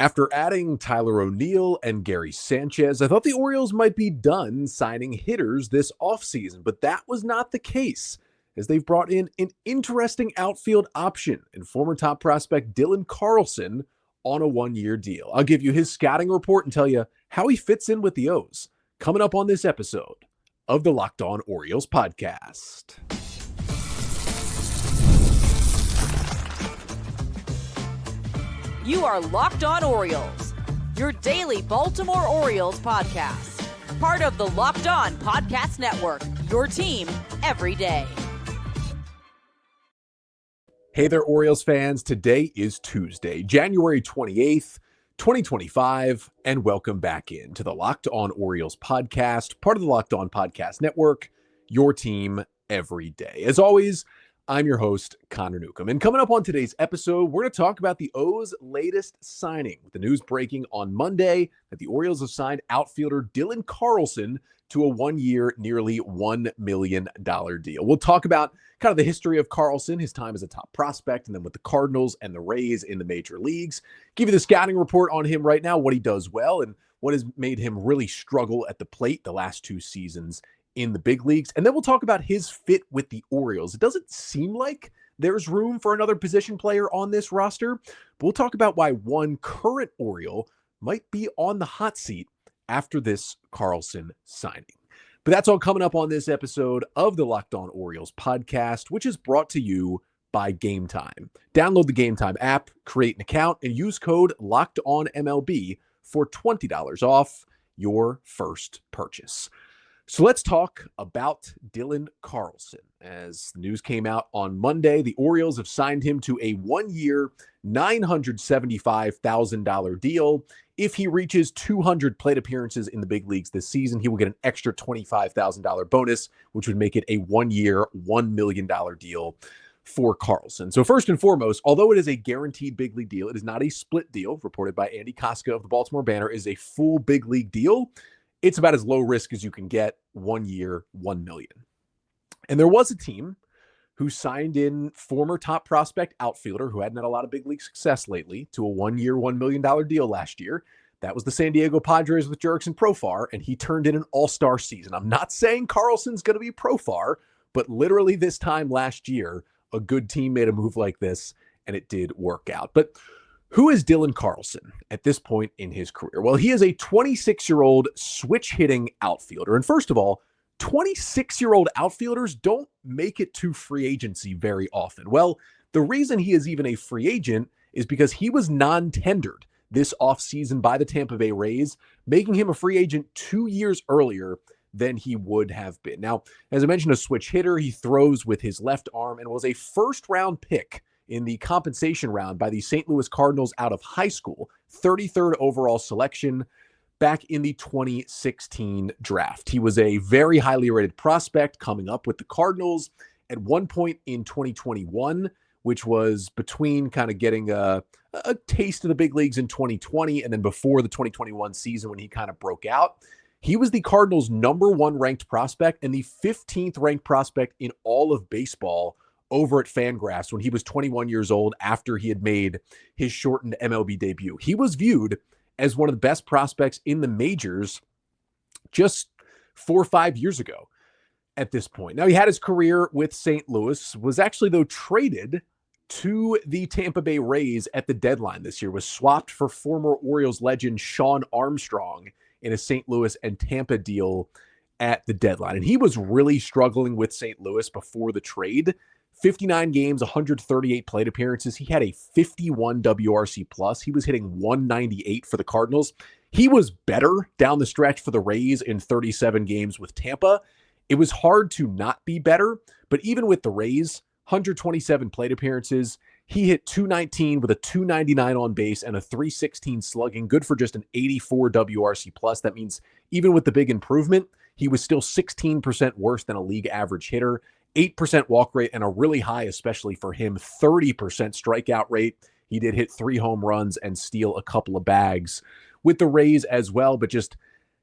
After adding Tyler O'Neill and Gary Sanchez, I thought the Orioles might be done signing hitters this offseason, but that was not the case, as they've brought in an interesting outfield option in former top prospect Dylan Carlson on a one-year deal. I'll give you his scouting report and tell you how he fits in with the O's, coming up on this episode of the Locked On Orioles podcast. You are Locked On Orioles, your daily Baltimore Orioles podcast. Part of the Locked On Podcast Network, your team every day. Hey there, Orioles fans. Today is Tuesday, January 28th, 2025, and welcome back into the Locked On Orioles podcast, part of the Locked On Podcast Network, your team every day. As always, I'm your host, Connor Newcomb. And coming up on today's episode, we're going to talk about the O's latest signing, with the news breaking on Monday that the Orioles have signed outfielder Dylan Carlson to a one-year, nearly $1 million deal. We'll talk about kind of the history of Carlson, his time as a top prospect, and then with the Cardinals and the Rays in the major leagues. Give you the scouting report on him right now, what he does well, and what has made him really struggle at the plate the last two seasons in the big leagues. And then we'll talk about his fit with the Orioles. It doesn't seem like there's room for another position player on this roster, but we'll talk about why one current Oriole might be on the hot seat after this Carlson signing. But that's all coming up on this episode of the Locked On Orioles podcast, which is brought to you by Game Time. Download the Game Time app, create an account, and use code LOCKEDONMLB for $20 off your first purchase. So let's talk about Dylan Carlson. As the news came out on Monday, the Orioles have signed him to a one-year, $975,000 deal. If he reaches 200 plate appearances in the big leagues this season, he will get an extra $25,000 bonus, which would make it a one-year, $1 million deal for Carlson. So first and foremost, although it is a guaranteed big league deal, it is not a split deal. Reported by Andy Koska of the Baltimore Banner, is a full big league deal. It's about as low risk as you can get, 1 year, $1 million. And there was a team who signed in former top prospect outfielder who hadn't had a lot of big league success lately to a 1 year, $1 million deal last year. That was the San Diego Padres with Jurickson Profar, and he turned in an all-star season. I'm not saying Carlson's going to be Profar, but literally this time last year, a good team made a move like this, and it did work out. But who is Dylan Carlson at this point in his career? Well, he is a 26-year-old switch-hitting outfielder. And first of all, 26-year-old outfielders don't make it to free agency very often. Well, the reason he is even a free agent is because he was non-tendered this offseason by the Tampa Bay Rays, making him a free agent 2 years earlier than he would have been. Now, as I mentioned, a switch hitter, he throws with his left arm and was a first-round pick in the compensation round by the St. Louis Cardinals out of high school, 33rd overall selection back in the 2016 draft. He was a very highly rated prospect coming up with the Cardinals at one point in 2021, which was between kind of getting a taste of the big leagues in 2020 and then before the 2021 season when he kind of broke out. He was the Cardinals' number one ranked prospect and the 15th ranked prospect in all of baseball over at Fangraphs when he was 21 years old after he had made his shortened MLB debut. He was viewed as one of the best prospects in the majors just 4 or 5 years ago at this point. Now, he had his career with St. Louis, was actually, though, traded to the Tampa Bay Rays at the deadline this year, was swapped for former Orioles legend Shawn Armstrong in a St. Louis and Tampa deal at the deadline. And he was really struggling with St. Louis before the trade. 59 games, 138 plate appearances. He had a 51 WRC plus. He was hitting 198 for the Cardinals. He was better down the stretch for the Rays in 37 games with Tampa. It was hard to not be better, but even with the Rays, 127 plate appearances, he hit 219 with a 299 on base and a 316 slugging, good for just an 84 WRC plus. That means even with the big improvement, he was still 16% worse than a league average hitter. 8% walk rate and a really high, especially for him, 30% strikeout rate. He did hit 3 home runs and steal a couple of bags with the Rays as well, but just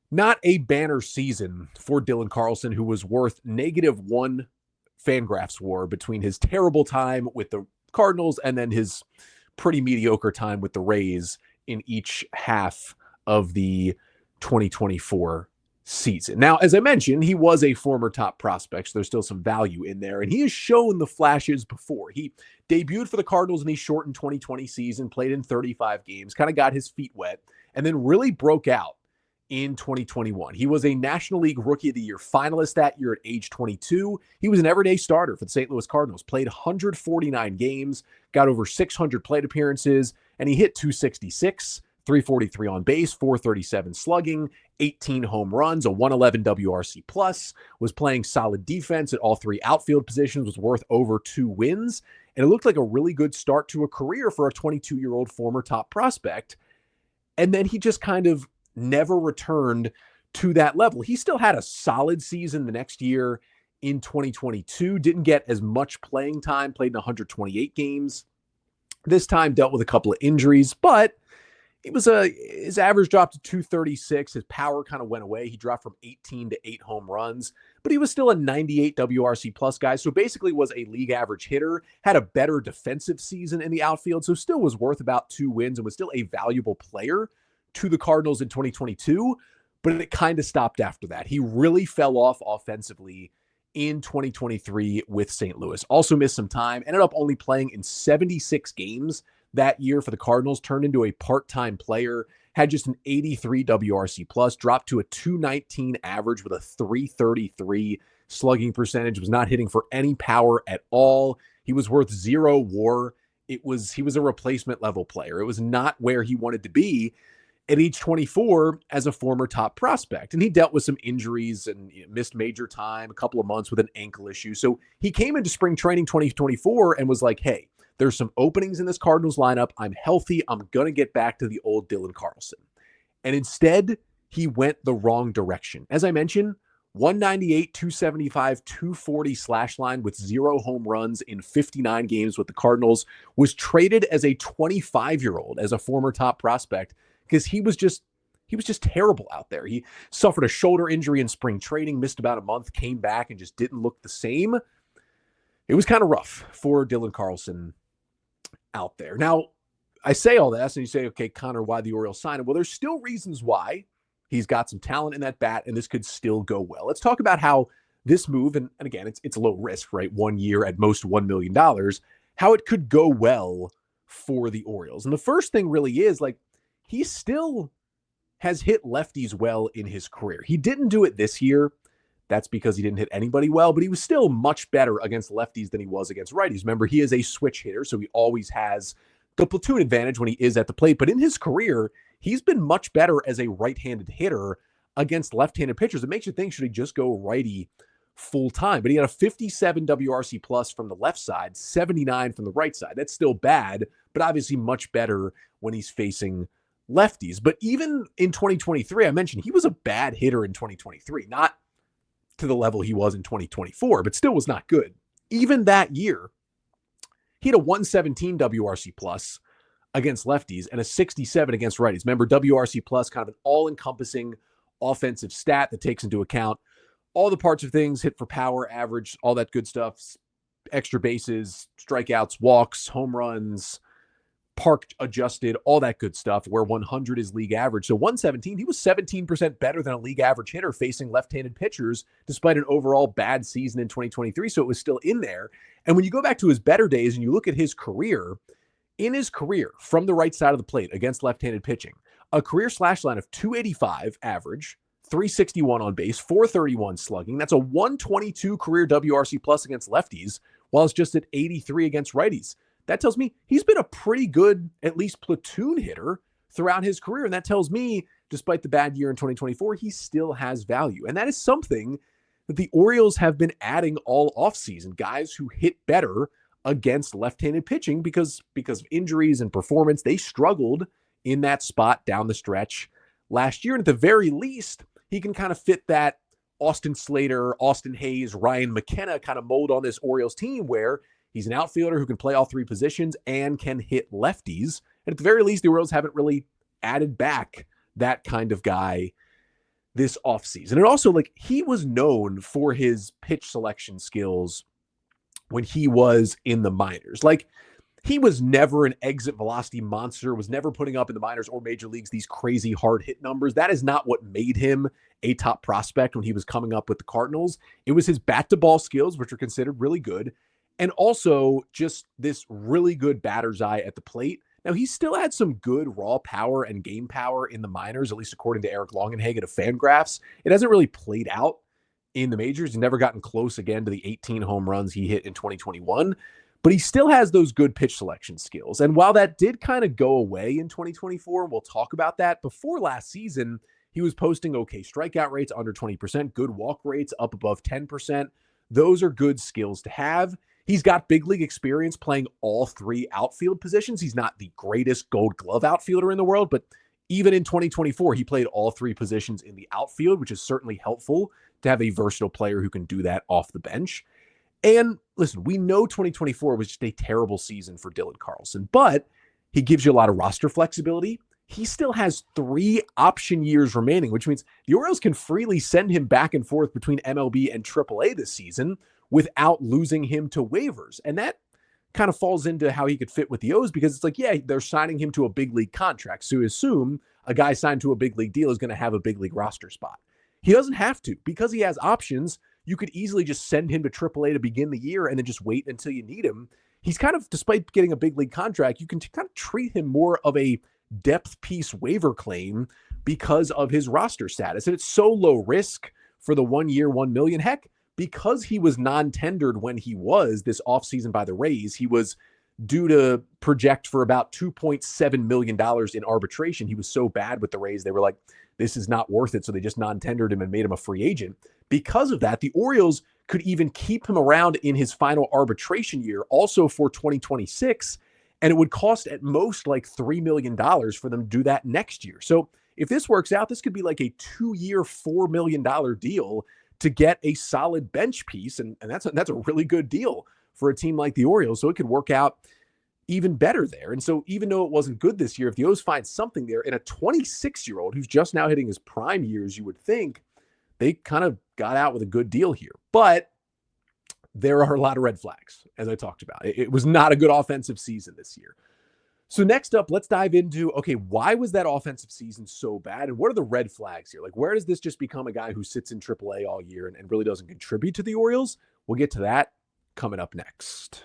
not a banner season for Dylan Carlson, who was worth -1 Fangraphs WAR between his terrible time with the Cardinals and then his pretty mediocre time with the Rays in each half of the 2024 season. Now, as I mentioned, he was a former top prospect, so there's still some value in there, and he has shown the flashes before. He debuted for the Cardinals in the shortened 2020 season, played in 35 games, kind of got his feet wet, and then really broke out in 2021. He was a National League Rookie of the Year finalist that year at age 22. He was an everyday starter for the St. Louis Cardinals, played 149 games, got over 600 plate appearances, and he hit 266, 343 on base, 437 slugging, 18 home runs, a 111 WRC plus, was playing solid defense at all three outfield positions, was worth over 2 wins, and it looked like a really good start to a career for a 22-year-old former top prospect. And then he just kind of never returned to that level. He still had a solid season the next year in 2022, didn't get as much playing time, played in 128 games. This time dealt with a couple of injuries, but his average dropped to 236. His power kind of went away. He dropped from 18 to 8 home runs, but he was still a 98 WRC plus guy. So basically was a league average hitter, had a better defensive season in the outfield. So still was worth about 2 wins and was still a valuable player to the Cardinals in 2022, but it kind of stopped after that. He really fell off offensively in 2023 with St. Louis. Also missed some time, ended up only playing in 76 games that year for the Cardinals, turned into a part-time player, had just an 83 WRC plus, dropped to a 219 average with a 333 slugging percentage, was not hitting for any power at all. He was worth 0 WAR. He was a replacement level player. It was not where he wanted to be at age 24 as a former top prospect. And he dealt with some injuries and missed major time, a couple of months with an ankle issue. So he came into spring training 2024 and was like, hey, there's some openings in this Cardinals lineup. I'm healthy. I'm going to get back to the old Dylan Carlson. And instead, he went the wrong direction. As I mentioned, 198, 275, 240 slash line with 0 home runs in 59 games with the Cardinals, was traded as a 25-year-old, as a former top prospect, because he was just terrible out there. He suffered a shoulder injury in spring training, missed about a month, came back and just didn't look the same. It was kind of rough for Dylan Carlson out there. Now, I say all this and you say, okay, Connor, why the Orioles sign him? Well, there's still reasons why. He's got some talent in that bat and this could still go well. Let's talk about how this move, and again, it's low risk, right? 1 year at most $1 million, how it could go well for the Orioles. And the first thing really is, like, he still has hit lefties well in his career. He didn't do it this year. That's because he didn't hit anybody well, but he was still much better against lefties than he was against righties. Remember, he is a switch hitter, so he always has the platoon advantage when he is at the plate. But in his career, he's been much better as a right-handed hitter against left-handed pitchers. It makes you think, should he just go righty full time? But he had a 57 WRC plus from the left side, 79 from the right side. That's still bad, but obviously much better when he's facing lefties. But even in 2023, I mentioned he was a bad hitter in 2023, not to the level he was in 2024, but still was not good. Even that year, he had a 117 WRC plus against lefties and a 67 against righties. Remember, WRC plus, kind of an all-encompassing offensive stat that takes into account all the parts of things, hit for power, average, all that good stuff, extra bases, strikeouts, walks, home runs, park adjusted, all that good stuff, where 100 is league average. So 117, he was 17% better than a league average hitter facing left-handed pitchers, despite an overall bad season in 2023. So it was still in there. And when you go back to his better days and you look at his career, in his career from the right side of the plate against left-handed pitching, a career slash line of 285 average, 361 on base, 431 slugging. That's a 122 career WRC plus against lefties, while it's just at 83 against righties. That tells me he's been a pretty good, at least platoon hitter throughout his career. And that tells me, despite the bad year in 2024, he still has value. And that is something that the Orioles have been adding all offseason, guys who hit better against left-handed pitching because of injuries and performance. They struggled in that spot down the stretch last year. And at the very least, he can kind of fit that Austin Slater, Austin Hayes, Ryan McKenna kind of mold on this Orioles team, where he's an outfielder who can play all 3 positions and can hit lefties. And at the very least, the Orioles haven't really added back that kind of guy this offseason. And also, like, he was known for his pitch selection skills when he was in the minors. Like, he was never an exit velocity monster, was never putting up in the minors or major leagues these crazy hard hit numbers. That is not what made him a top prospect when he was coming up with the Cardinals. It was his bat to ball skills, which are considered really good, and also just this really good batter's eye at the plate. Now, he still had some good raw power and game power in the minors, at least according to Eric Longenhagen of Fangraphs. It hasn't really played out in the majors. He's never gotten close again to the 18 home runs he hit in 2021. But he still has those good pitch selection skills. And while that did kind of go away in 2024, we'll talk about that, before last season, he was posting okay strikeout rates under 20%, good walk rates up above 10%. Those are good skills to have. He's got big league experience playing all three outfield positions. He's not the greatest Gold Glove outfielder in the world, but even in 2024, he played all three positions in the outfield, which is certainly helpful to have a versatile player who can do that off the bench. And listen, we know 2024 was just a terrible season for Dylan Carlson, but he gives you a lot of roster flexibility. He still has 3 option years remaining, which means the Orioles can freely send him back and forth between MLB and AAA this season without losing him to waivers. And that kind of falls into how he could fit with the O's, because it's like, yeah, they're signing him to a big league contract. So you assume a guy signed to a big league deal is going to have a big league roster spot. He doesn't have to, because he has options. You could easily just send him to AAA to begin the year and then just wait until you need him. He's kind of, despite getting a big league contract, you can kind of treat him more of a depth piece waiver claim because of his roster status. And it's so low risk for the 1 year, $1 million. Heck, because he was non-tendered when he was this offseason by the Rays, he was due to project for about $2.7 million in arbitration. He was so bad with the Rays, they were like, this is not worth it. So they just non-tendered him and made him a free agent. Because of that, the Orioles could even keep him around in his final arbitration year, also for 2026, and it would cost at most like $3 million for them to do that next year. So if this works out, this could be like a 2-year, $4 million deal to get a solid bench piece, and that's a really good deal for a team like the Orioles. So it could work out even better there. And so even though it wasn't good this year, if the O's find something there in a 26-year-old who's just now hitting his prime years, you would think they kind of got out with a good deal here. But there are a lot of red flags, as I talked about. It was not a good offensive season this year. So next up, let's dive into, okay, why was that offensive season so bad? And what are the red flags here? Like, where does this just become a guy who sits in AAA all year and really doesn't contribute to the Orioles? We'll get to that coming up next.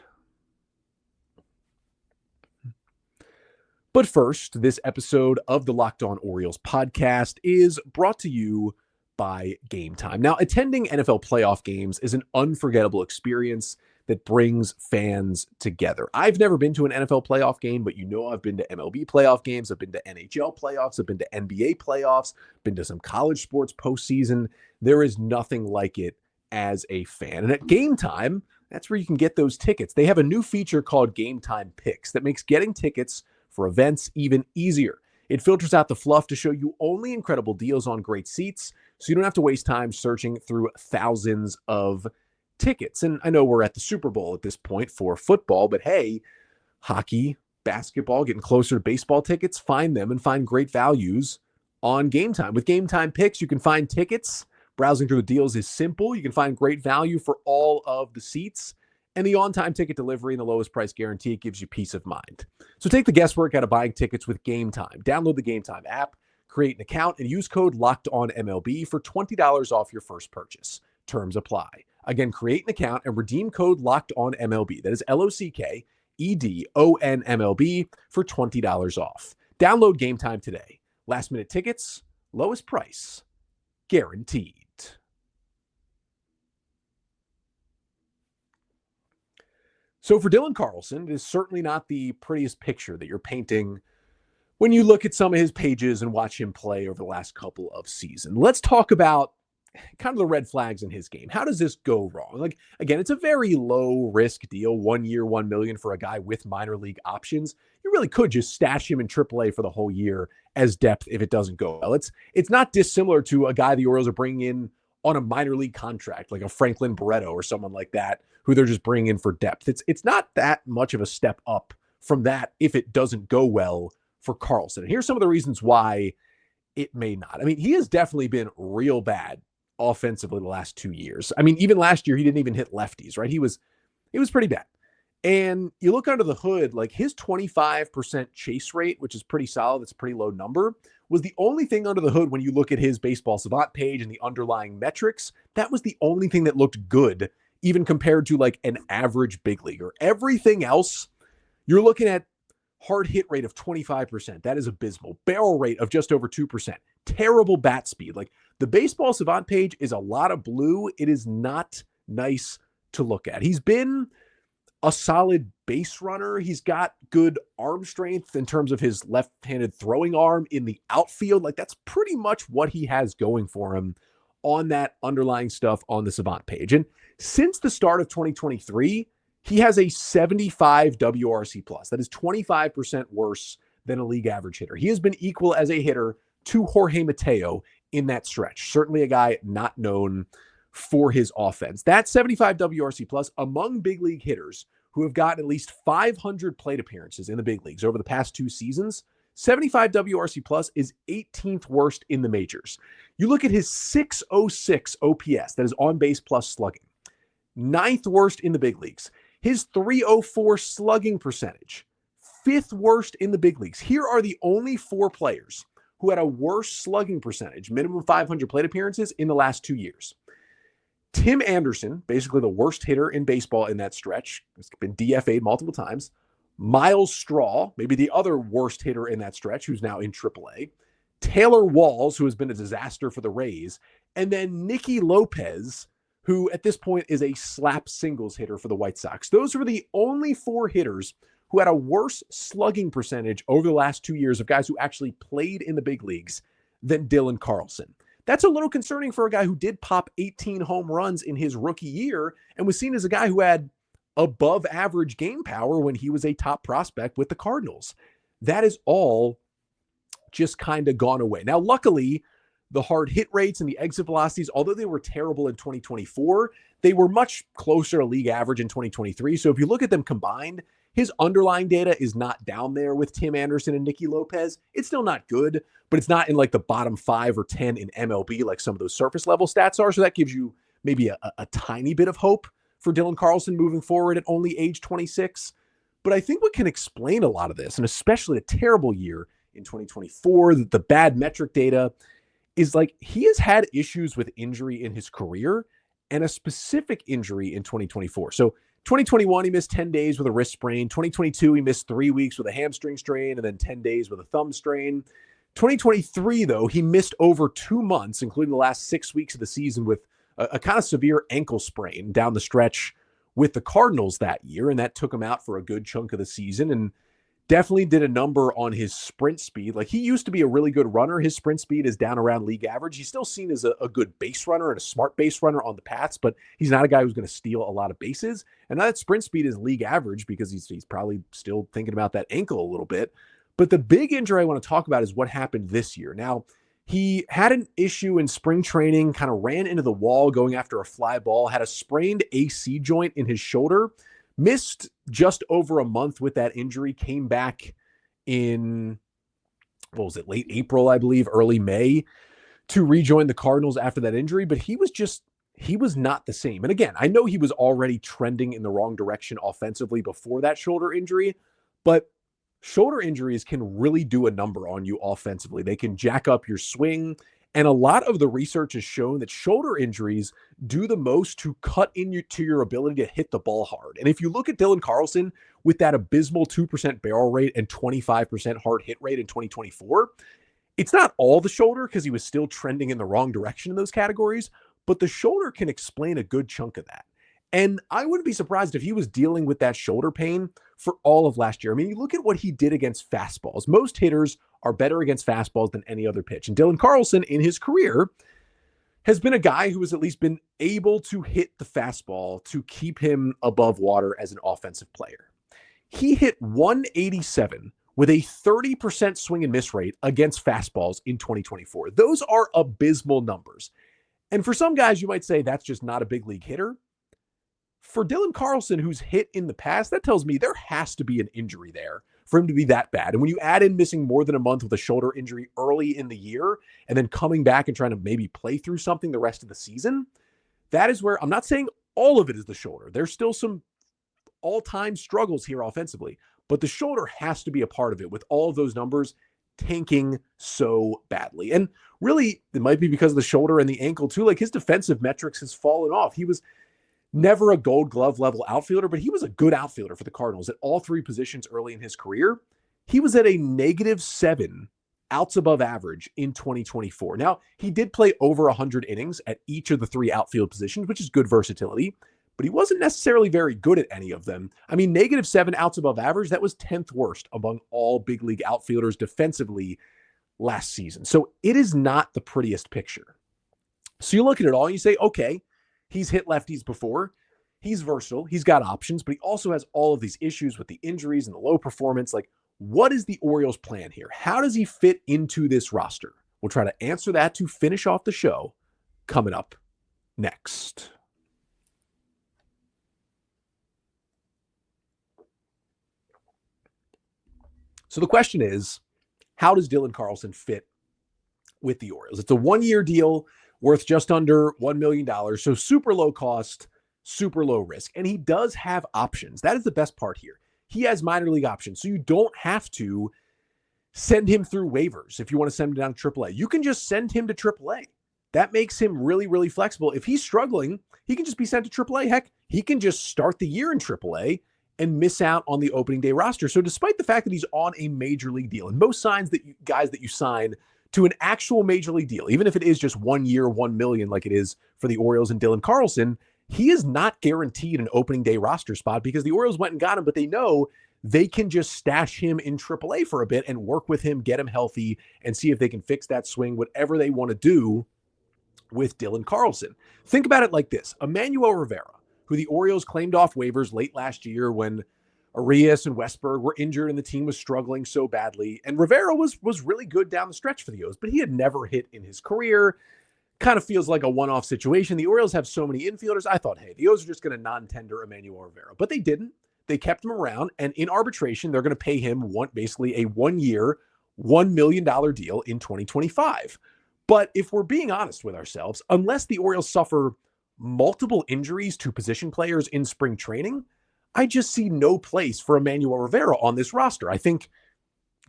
But first, this episode of the Locked On Orioles podcast is brought to you by Game Time. Now, attending NFL playoff games is an unforgettable experience that brings fans together. I've never been to an NFL playoff game, but you know I've been to MLB playoff games. I've been to NHL playoffs. I've been to NBA playoffs. Been to some college sports postseason. There is nothing like it as a fan. And at Game Time, that's where you can get those tickets. They have a new feature called Game Time Picks that makes getting tickets for events even easier. It filters out the fluff to show you only incredible deals on great seats, so you don't have to waste time searching through thousands of tickets. And I know we're at the Super Bowl at this point for football, but hey, hockey, basketball, getting closer to baseball tickets, find them and find great values on Game Time. With Game Time Picks, you can find tickets. Browsing through the deals is simple. You can find great value for all of the seats. And the on-time ticket delivery and the lowest price guarantee gives you peace of mind. So take the guesswork out of buying tickets with Game Time. Download the Game Time app, create an account, and use code LOCKEDONMLB for $20 off your first purchase. Terms apply. Again, create an account and redeem code LOCKEDONMLB. That is LOCKEDONMLB for $20 off. Download Game Time today. Last minute tickets, lowest price, guaranteed. So for Dylan Carlson, it is certainly not the prettiest picture that you're painting when you look at some of his pages and watch him play over the last couple of seasons. Let's talk about kind of the red flags in his game. How does this go wrong? Like, again, it's a very low risk deal, 1 year, $1 million for a guy with minor league options. You really could just stash him in AAA for the whole year as depth if it doesn't go well. It's not dissimilar to a guy the Orioles are bringing in on a minor league contract, like a Franklin Barreto or someone like that, who they're just bringing in for depth. It's not that much of a step up from that if it doesn't go well for Carlson. And here's some of the reasons why it may not. I mean, he has definitely been real bad offensively the last 2 years. I mean, even last year, he didn't even hit lefties, right? He was pretty bad. And you look under the hood, like his 25% chase rate, which is pretty solid, it's a pretty low number, was the only thing under the hood when you look at his baseball savant page and the underlying metrics. That was the only thing that looked good, even compared to like an average big leaguer. Everything else, you're looking at hard hit rate of 25%. That is abysmal. Barrel rate of just over 2%. Terrible bat speed. Like the baseball savant page is a lot of blue. It is not nice to look at. He's been a solid base runner. He's got good arm strength in terms of his left-handed throwing arm in the outfield. Like that's pretty much what he has going for him on that underlying stuff on the savant page. And since the start of 2023, he has a 75 WRC plus. That is 25% worse than a league average hitter. He has been equal as a hitter to Jorge Mateo in that stretch. Certainly a guy not known for his offense. That 75 WRC plus among big league hitters who have gotten at least 500 plate appearances in the big leagues over the past 2 seasons, 75 WRC plus is 18th worst in the majors. You look at his 606 OPS, that is on base plus slugging, 9th worst in the big leagues. His 304 slugging percentage, 5th worst in the big leagues. Here are the only 4 players who had a worse slugging percentage, minimum 500 plate appearances in the last 2 years. Tim Anderson, basically the worst hitter in baseball in that stretch, has been DFA'd multiple times. Miles Straw, maybe the other worst hitter in that stretch, who's now in AAA. Taylor Walls, who has been a disaster for the Rays. And then Nicky Lopez, who at this point is a slap singles hitter for the White Sox. Those were the only 4 hitters who had a worse slugging percentage over the last 2 years of guys who actually played in the big leagues than Dylan Carlson. That's a little concerning for a guy who did pop 18 home runs in his rookie year and was seen as a guy who had above average game power when he was a top prospect with the Cardinals. That is all just kind of gone away. Now, luckily, the hard hit rates and the exit velocities, although they were terrible in 2024, they were much closer to league average in 2023. So if you look at them combined, his underlying data is not down there with Tim Anderson and Nicky Lopez. It's still not good, but it's not in like the bottom 5 or 10 in MLB like some of those surface level stats are. So that gives you maybe a tiny bit of hope for Dylan Carlson moving forward at only age 26. But I think what can explain a lot of this, and especially a terrible year in 2024, the bad metric data, is like he has had issues with injury in his career and a specific injury in 2024. So 2021, he missed 10 days with a wrist sprain. 2022, he missed 3 weeks with a hamstring strain and then 10 days with a thumb strain. 2023, though, he missed over 2 months, including the last 6 weeks of the season with a kind of severe ankle sprain down the stretch with the Cardinals that year. And that took him out for a good chunk of the season and definitely did a number on his sprint speed. Like he used to be a really good runner. His sprint speed is down around league average. He's still seen as a good base runner and a smart base runner on the paths, but he's not a guy who's going to steal a lot of bases. And now that sprint speed is league average because he's probably still thinking about that ankle a little bit. But the big injury I want to talk about is what happened this year. Now, he had an issue in spring training, kind of ran into the wall going after a fly ball, had a sprained AC joint in his shoulder, missed just over a month with that injury, came back in, late April, I believe, early May to rejoin the Cardinals after that injury. But he was not the same. And again, I know he was already trending in the wrong direction offensively before that shoulder injury, but shoulder injuries can really do a number on you offensively. They can jack up your swing. And a lot of the research has shown that shoulder injuries do the most to cut into your ability to hit the ball hard. And if you look at Dylan Carlson with that abysmal 2% barrel rate and 25% hard hit rate in 2024, it's not all the shoulder because he was still trending in the wrong direction in those categories, but the shoulder can explain a good chunk of that. And I wouldn't be surprised if he was dealing with that shoulder pain for all of last year. I mean, you look at what he did against fastballs. Most hitters are better against fastballs than any other pitch. And Dylan Carlson in his career has been a guy who has at least been able to hit the fastball to keep him above water as an offensive player. He hit 187 with a 30% swing and miss rate against fastballs in 2024. Those are abysmal numbers. And for some guys, you might say that's just not a big league hitter. For Dylan Carlson, who's hit in the past, that tells me there has to be an injury there for him to be that bad. And when you add in missing more than a month with a shoulder injury early in the year and then coming back and trying to maybe play through something the rest of the season, that is where I'm not saying all of it is the shoulder. There's still some all-time struggles here offensively, but the shoulder has to be a part of it with all of those numbers tanking so badly. And really, it might be because of the shoulder and the ankle too. Like his defensive metrics has fallen off. He was never a Gold Glove level outfielder, but he was a good outfielder for the Cardinals at all three positions early in his career. He was at a -7 outs above average in 2024. Now, he did play over 100 innings at each of the three outfield positions, which is good versatility, but he wasn't necessarily very good at any of them. I mean, -7 outs above average, that was 10th worst among all big league outfielders defensively last season. So it is not the prettiest picture. So you look at it all and you say, okay, he's hit lefties before. He's versatile. He's got options, but he also has all of these issues with the injuries and the low performance. Like, what is the Orioles' plan here? How does he fit into this roster? We'll try to answer that to finish off the show coming up next. So the question is, how does Dylan Carlson fit with the Orioles? It's a one-year deal worth just under $1 million. So super low cost, super low risk. And he does have options. That is the best part here. He has minor league options. So you don't have to send him through waivers if you want to send him down to AAA. You can just send him to AAA. That makes him really, really flexible. If he's struggling, he can just be sent to AAA. Heck, he can just start the year in AAA and miss out on the opening day roster. So despite the fact that he's on a major league deal, and most guys that you sign to an actual major league deal, even if it is just 1 year, $1 million, like it is for the Orioles and Dylan Carlson, he is not guaranteed an opening day roster spot because the Orioles went and got him, but they know they can just stash him in AAA for a bit and work with him, get him healthy, and see if they can fix that swing, whatever they want to do with Dylan Carlson. Think about it like this. Emmanuel Rivera, who the Orioles claimed off waivers late last year when Arias and Westberg were injured and the team was struggling so badly. And Rivera was really good down the stretch for the O's, but he had never hit in his career. Kind of feels like a one-off situation. The Orioles have so many infielders. I thought, hey, the O's are just going to non-tender Emmanuel Rivera, but they didn't. They kept him around, and in arbitration, they're going to pay him basically a 1 year, $1 million deal in 2025. But if we're being honest with ourselves, unless the Orioles suffer multiple injuries to position players in spring training, I just see no place for Emmanuel Rivera on this roster. I think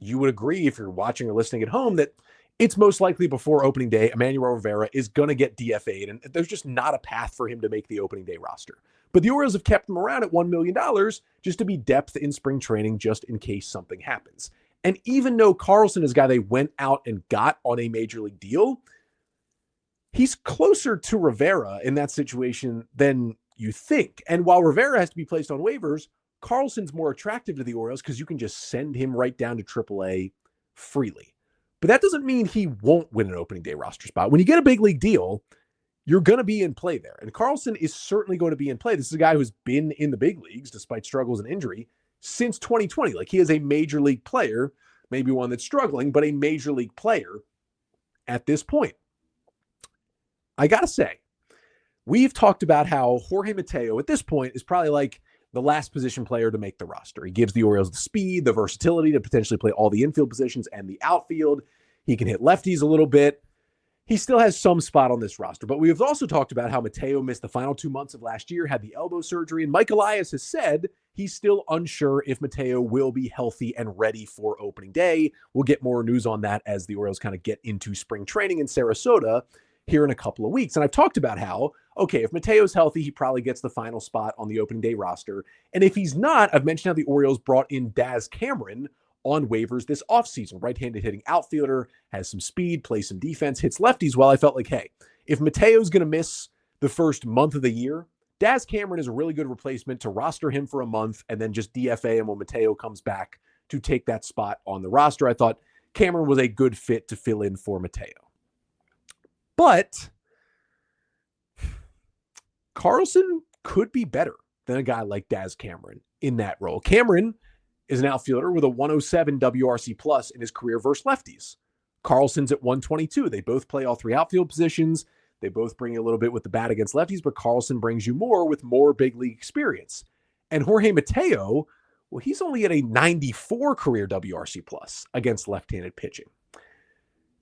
you would agree, if you're watching or listening at home, that it's most likely before opening day, Emmanuel Rivera is going to get DFA'd, and there's just not a path for him to make the opening day roster. But the Orioles have kept him around at $1 million just to be depth in spring training, just in case something happens. And even though Carlson is a guy they went out and got on a major league deal, he's closer to Rivera in that situation than you think. And while Rivera has to be placed on waivers, Carlson's more attractive to the Orioles because you can just send him right down to AAA freely. But that doesn't mean he won't win an opening day roster spot. When you get a big league deal, you're going to be in play there. And Carlson is certainly going to be in play. This is a guy who's been in the big leagues, despite struggles and injury, since 2020. Like, he is a major league player, maybe one that's struggling, but a major league player at this point. I got to say, we've talked about how Jorge Mateo at this point is probably like the last position player to make the roster. He gives the Orioles the speed, the versatility to potentially play all the infield positions and the outfield. He can hit lefties a little bit. He still has some spot on this roster, but we have also talked about how Mateo missed the final 2 months of last year, had the elbow surgery, and Mike Elias has said he's still unsure if Mateo will be healthy and ready for opening day. We'll get more news on that as the Orioles kind of get into spring training in Sarasota here in a couple of weeks. And I've talked about how, okay, if Mateo's healthy, he probably gets the final spot on the opening day roster. And if he's not, I've mentioned how the Orioles brought in Daz Cameron on waivers this offseason. Right-handed hitting outfielder, has some speed, plays some defense, hits lefties. Well, I felt like, hey, if Mateo's going to miss the first month of the year, Daz Cameron is a really good replacement to roster him for a month and then just DFA him when Mateo comes back to take that spot on the roster. I thought Cameron was a good fit to fill in for Mateo. But Carlson could be better than a guy like Daz Cameron in that role. Cameron is an outfielder with a 107 WRC plus in his career versus lefties. Carlson's at 122. They both play all three outfield positions. They both bring you a little bit with the bat against lefties, but Carlson brings you more with more big league experience. And Jorge Mateo, well, he's only at a 94 career WRC plus against left-handed pitching.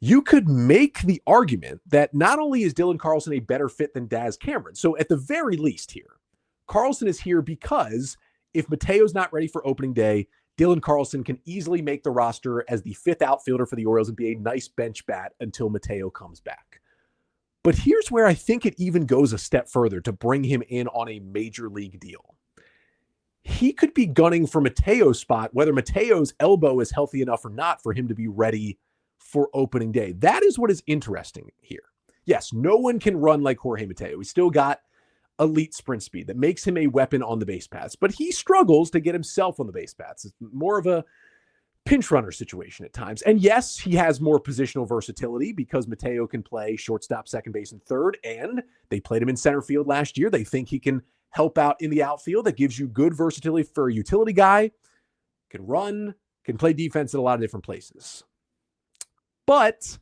You could make the argument that not only is Dylan Carlson a better fit than Daz Cameron, so at the very least here, Carlson is here because if Mateo's not ready for opening day, Dylan Carlson can easily make the roster as the 5th outfielder for the Orioles and be a nice bench bat until Mateo comes back. But here's where I think it even goes a step further to bring him in on a major league deal. He could be gunning for Mateo's spot, whether Mateo's elbow is healthy enough or not for him to be ready for opening day. That is what is interesting here. Yes, no one can run like Jorge Mateo. He's still got elite sprint speed that makes him a weapon on the base paths, but he struggles to get himself on the base paths. It's more of a pinch runner situation at times. And yes, he has more positional versatility because Mateo can play shortstop, second base, and third, and they played him in center field last year. They think he can help out in the outfield. That gives you good versatility for a utility guy. Can run, can play defense in a lot of different places. But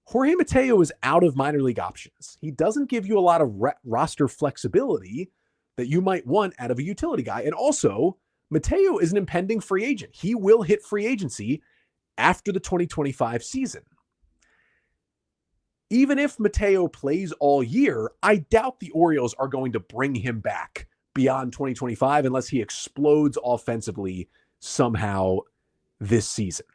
Jorge Mateo is out of minor league options. He doesn't give you a lot of roster flexibility that you might want out of a utility guy. And also, Mateo is an impending free agent. He will hit free agency after the 2025 season. Even if Mateo plays all year, I doubt the Orioles are going to bring him back beyond 2025 unless he explodes offensively somehow this season.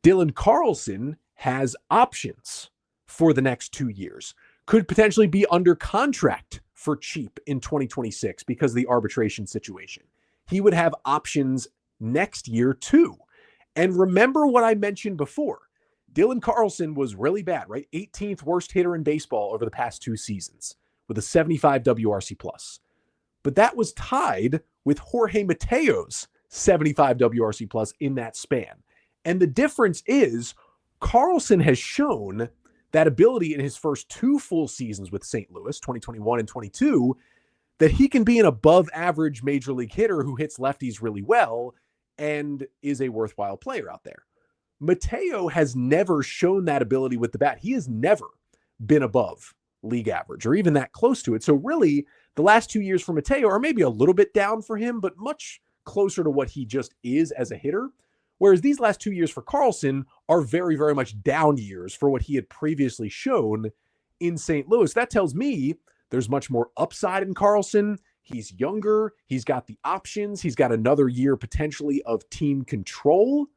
Dylan Carlson has options for the next 2 years, could potentially be under contract for cheap in 2026 because of the arbitration situation. He would have options next year too. And remember what I mentioned before. Dylan Carlson was really bad, right? 18th worst hitter in baseball over the past 2 seasons with a 75 WRC plus. But that was tied with Jorge Mateo's 75 WRC plus in that span. And the difference is Carlson has shown that ability in his first 2 full seasons with St. Louis, 2021 and 22, that he can be an above average major league hitter who hits lefties really well and is a worthwhile player out there. Mateo has never shown that ability with the bat. He has never been above league average or even that close to it. So really, the last 2 years for Mateo are maybe a little bit down for him, but much closer to what he just is as a hitter. Whereas these last 2 years for Carlson are very, very much down years for what he had previously shown in St. Louis. That tells me there's much more upside in Carlson. He's younger. He's got the options. He's got another year potentially of team control.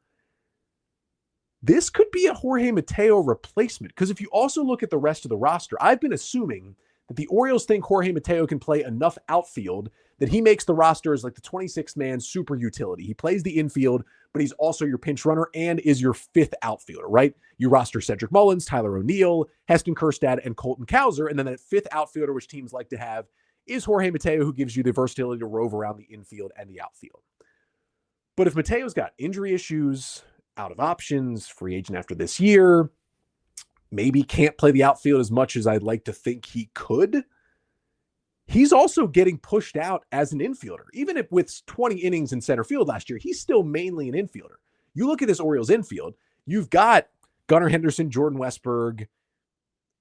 This could be a Jorge Mateo replacement because if you also look at the rest of the roster, I've been assuming that the Orioles think Jorge Mateo can play enough outfield that he makes the roster as like the 26th man super utility. He plays the infield, but he's also your pinch runner and is your 5th outfielder, right? You roster Cedric Mullins, Tyler O'Neill, Heston Kjerstad, and Colton Cowser. And then that 5th outfielder, which teams like to have, is Jorge Mateo, who gives you the versatility to rove around the infield and the outfield. But if Mateo's got injury issues, out of options, free agent after this year, maybe can't play the outfield as much as I'd like to think he could, he's also getting pushed out as an infielder. Even if with 20 innings in center field last year, he's still mainly an infielder. You look at this Orioles infield, you've got Gunnar Henderson, Jordan Westberg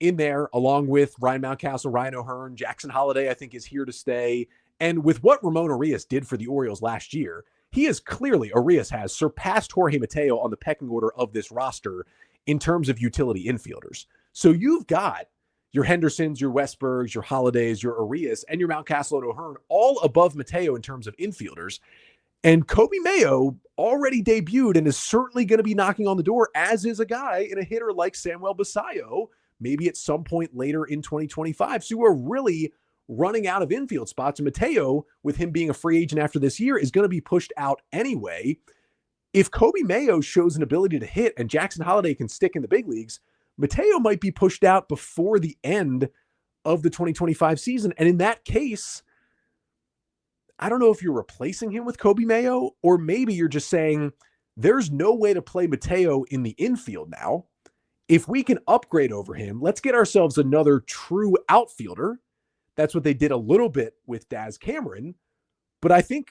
in there, along with Ryan Mountcastle, Ryan O'Hearn, Jackson Holliday, I think is here to stay. And with what Ramon Urias did for the Orioles last year, he is clearly, Urias has surpassed Jorge Mateo on the pecking order of this roster in terms of utility infielders. So you've got your Hendersons, your Westbergs, your Hollidays, your Urias, and your Mountcastle and O'Hearn all above Mateo in terms of infielders. And Kobe Mayo already debuted and is certainly going to be knocking on the door, as is a guy in a hitter like Samuel Basallo, maybe at some point later in 2025. So we're really running out of infield spots. And Mateo, with him being a free agent after this year, is going to be pushed out anyway. If Kobe Mayo shows an ability to hit and Jackson Holliday can stick in the big leagues, Mateo might be pushed out before the end of the 2025 season. And in that case, I don't know if you're replacing him with Kobe Mayo, or maybe you're just saying there's no way to play Mateo in the infield now. If we can upgrade over him, let's get ourselves another true outfielder. That's what they did a little bit with Daz Cameron. But I think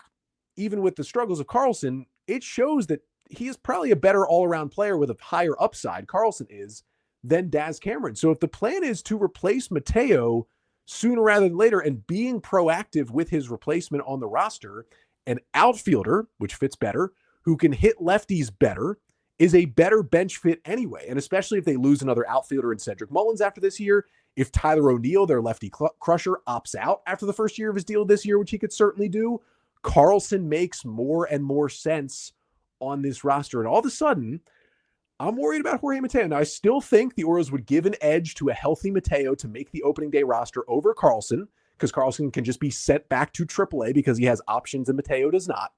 even with the struggles of Carlson, it shows that he is probably a better all-around player with a higher upside, Carlson is, than Daz Cameron. So if the plan is to replace Mateo sooner rather than later and being proactive with his replacement on the roster, an outfielder, which fits better, who can hit lefties better, is a better bench fit anyway. And especially if they lose another outfielder in Cedric Mullins after this year, if Tyler O'Neill, their lefty crusher, opts out after the first year of his deal this year, which he could certainly do, Carlson makes more and more sense on this roster. And all of a sudden, I'm worried about Jorge Mateo. Now, I still think the Orioles would give an edge to a healthy Mateo to make the opening day roster over Carlson, because Carlson can just be sent back to AAA because he has options and Mateo does not.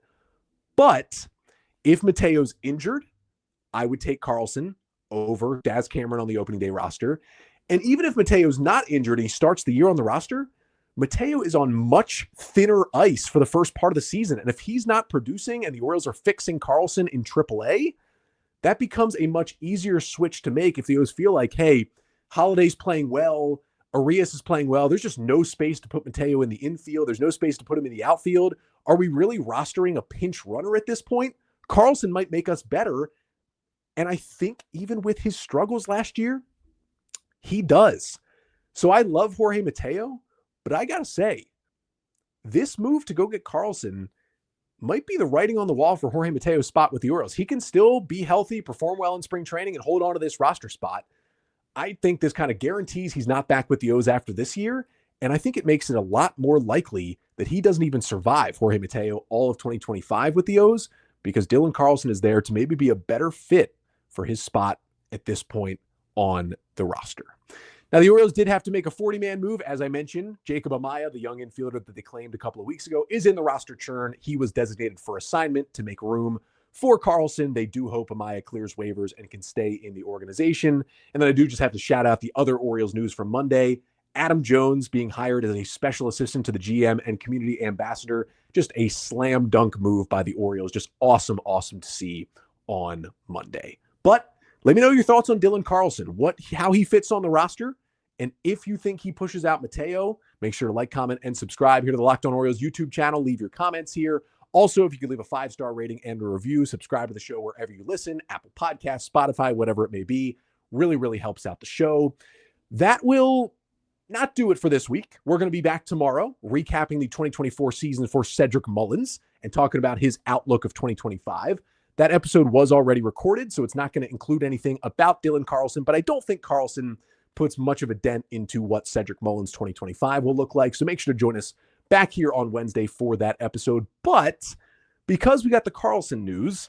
But if Mateo's injured, I would take Carlson over Daz Cameron on the opening day roster. And even if Mateo's not injured and he starts the year on the roster, Mateo is on much thinner ice for the first part of the season. And if he's not producing and the Orioles are fixing Carlson in AAA, that becomes a much easier switch to make if the Orioles feel like, hey, Holiday's playing well, Arias is playing well, there's just no space to put Mateo in the infield, there's no space to put him in the outfield. Are we really rostering a pinch runner at this point? Carlson might make us better. And I think even with his struggles last year, he does. So I love Jorge Mateo, but I got to say, this move to go get Carlson might be the writing on the wall for Jorge Mateo's spot with the Orioles. He can still be healthy, perform well in spring training, and hold on to this roster spot. I think this kind of guarantees he's not back with the O's after this year, and I think it makes it a lot more likely that he doesn't even survive Jorge Mateo all of 2025 with the O's, because Dylan Carlson is there to maybe be a better fit for his spot at this point on the roster. Now, the Orioles did have to make a 40-man move. As I mentioned, Jacob Amaya, the young infielder that they claimed a couple of weeks ago, is in the roster churn. He was designated for assignment to make room for Carlson. They do hope Amaya clears waivers and can stay in the organization. And then I do just have to shout out the other Orioles news from Monday. Adam Jones being hired as a special assistant to the GM and community ambassador. Just a slam dunk move by the Orioles. Just awesome to see on Monday. But let me know your thoughts on Dylan Carlson, how he fits on the roster. And if you think he pushes out Mateo, make sure to like, comment, and subscribe here to the Locked On Orioles YouTube channel. Leave your comments here. Also, if you could leave a 5-star rating and a review, subscribe to the show wherever you listen, Apple Podcasts, Spotify, whatever it may be. Really helps out the show. That will not do it for this week. We're going to be back tomorrow, recapping the 2024 season for Cedric Mullins and talking about his outlook of 2025. That episode was already recorded, so it's not going to include anything about Dylan Carlson, but I don't think Carlson puts much of a dent into what Cedric Mullins 2025 will look like. So make sure to join us back here on Wednesday for that episode. But because we got the Carlson news,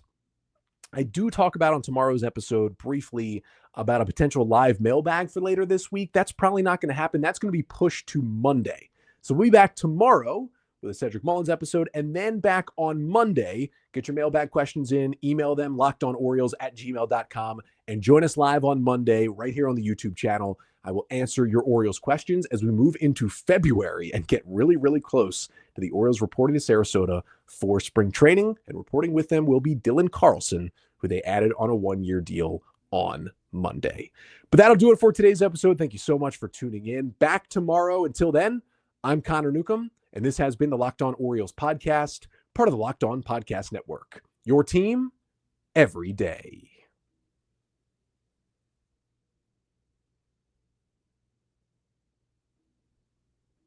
I do talk about on tomorrow's episode briefly about a potential live mailbag for later this week. That's probably not going to happen. That's going to be pushed to Monday. So we'll be back tomorrow with a Cedric Mullins episode, and then back on Monday. Get your mailbag questions in, email them, lockedonorioles@gmail.com, and join us live on Monday right here on the YouTube channel. I will answer your Orioles questions as we move into February and get really close to the Orioles reporting to Sarasota for spring training, and reporting with them will be Dylan Carlson, who they added on a 1-year deal on Monday. But that'll do it for today's episode. Thank you so much for tuning in. Back tomorrow. Until then, I'm Connor Newcomb, and this has been the Locked On Orioles podcast, part of the Locked On Podcast Network. Your team every day.